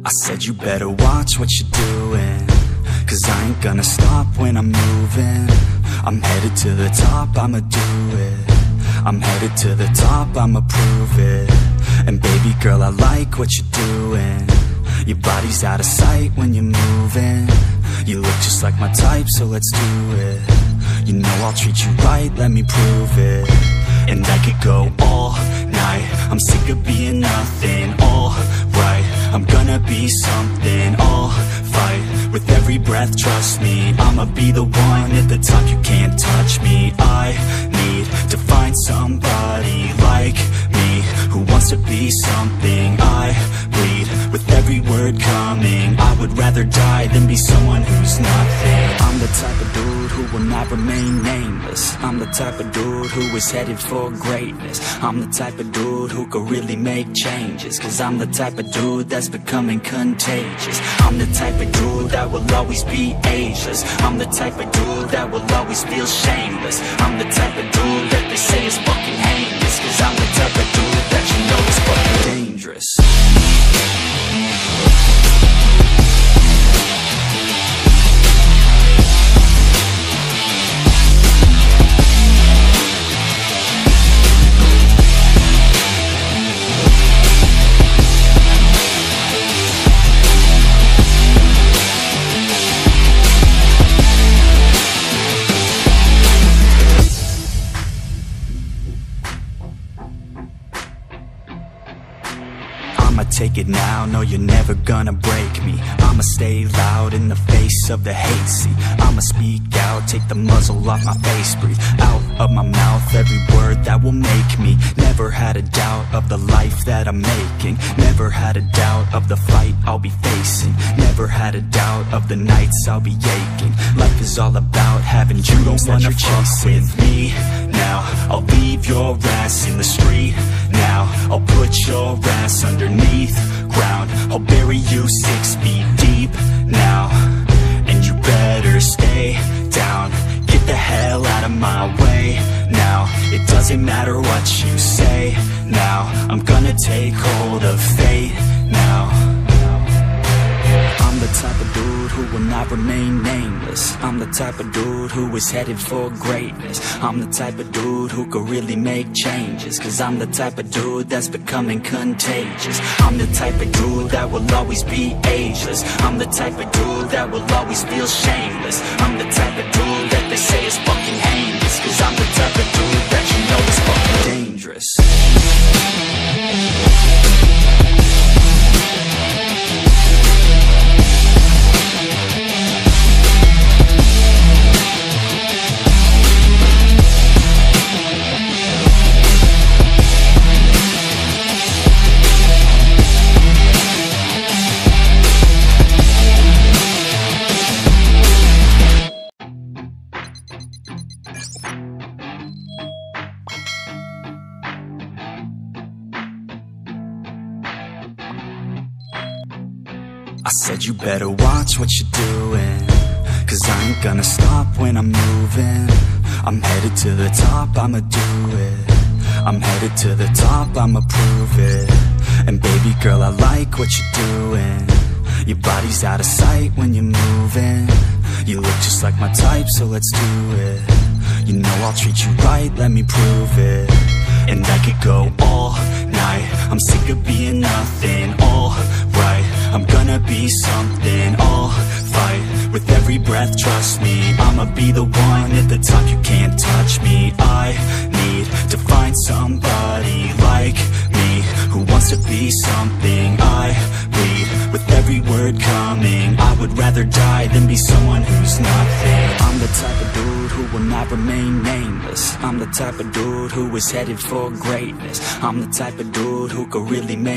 I said you better watch what you're doing, 'cause I ain't gonna stop when I'm moving. I'm headed to the top, I'ma do it. I'm headed to the top, I'ma prove it. And baby girl, I like what you're doing. Your body's out of sight when you're moving. You look just like my type, so let's do it. You know I'll treat you right, let me prove it. And I could go all night, I'm sick of being nothing. All right, I'm gonna be something. I'll fight with every breath, trust me. I'ma be the one at the top, you can't touch me. I need to find somebody like me, who wants to be something. I bleed with every word coming. I would rather die than be someone who's nothing. I'm the type of dude who will not remain nameless. I'm the type of dude who is headed for greatness. I'm the type of dude who could really make changes, 'cause I'm the type of dude that's becoming contagious. I'm the type of dude that will always be ageless. I'm the type of dude that will always feel shameless. I'm the type of dude that they say is fucking heinous, 'cause I'm the type of dude that you know is fucking dangerous. I'ma take it now, no you're never gonna break me. I'ma stay loud in the face of the hate, see. I'ma speak out, take the muzzle off my face. Breathe out of my mouth every word that will make me. Never had a doubt of the life that I'm making. Never had a doubt of the fight I'll be facing. Never had a doubt of the nights I'll be aching. Life is all about having dreams that you're chasing. With me now, I'll leave your ass in the street. Now, I'll put your ass underneath ground. I'll bury you 6 feet deep now, and you better stay down. Get the hell out of my way now. It doesn't matter what you say now. I'm gonna take hold of fate now. I'm the type of dude who will not remain nameless. I'm the type of dude who is headed for greatness. I'm the type of dude who could really make changes, 'cause I'm the type of dude that's becoming contagious. I'm the type of dude that will always be ageless. I'm the type of dude that will always feel shameless. I'm the type of dude that they say is fucking heinous, 'cause I'm the type of dude that you know is fucking dangerous. I said you better watch what you're doing, 'cause I ain't gonna stop when I'm moving. I'm headed to the top, I'ma do it. I'm headed to the top, I'ma prove it. And baby girl, I like what you're doing. Your body's out of sight when you're moving. You look just like my type, so let's do it. You know I'll treat you right, let me prove it. And I could go all night, I'm sick of being nothing. All right, I'm gonna be something. I'll fight with every breath, trust me. I'ma be the one at the top, you can't touch me. I need to find somebody like me, who wants to be something. I bleed with every word coming. I would rather die than be someone who's nothing. I'm the type of dude who will not remain nameless. I'm the type of dude who is headed for greatness. I'm the type of dude who could really make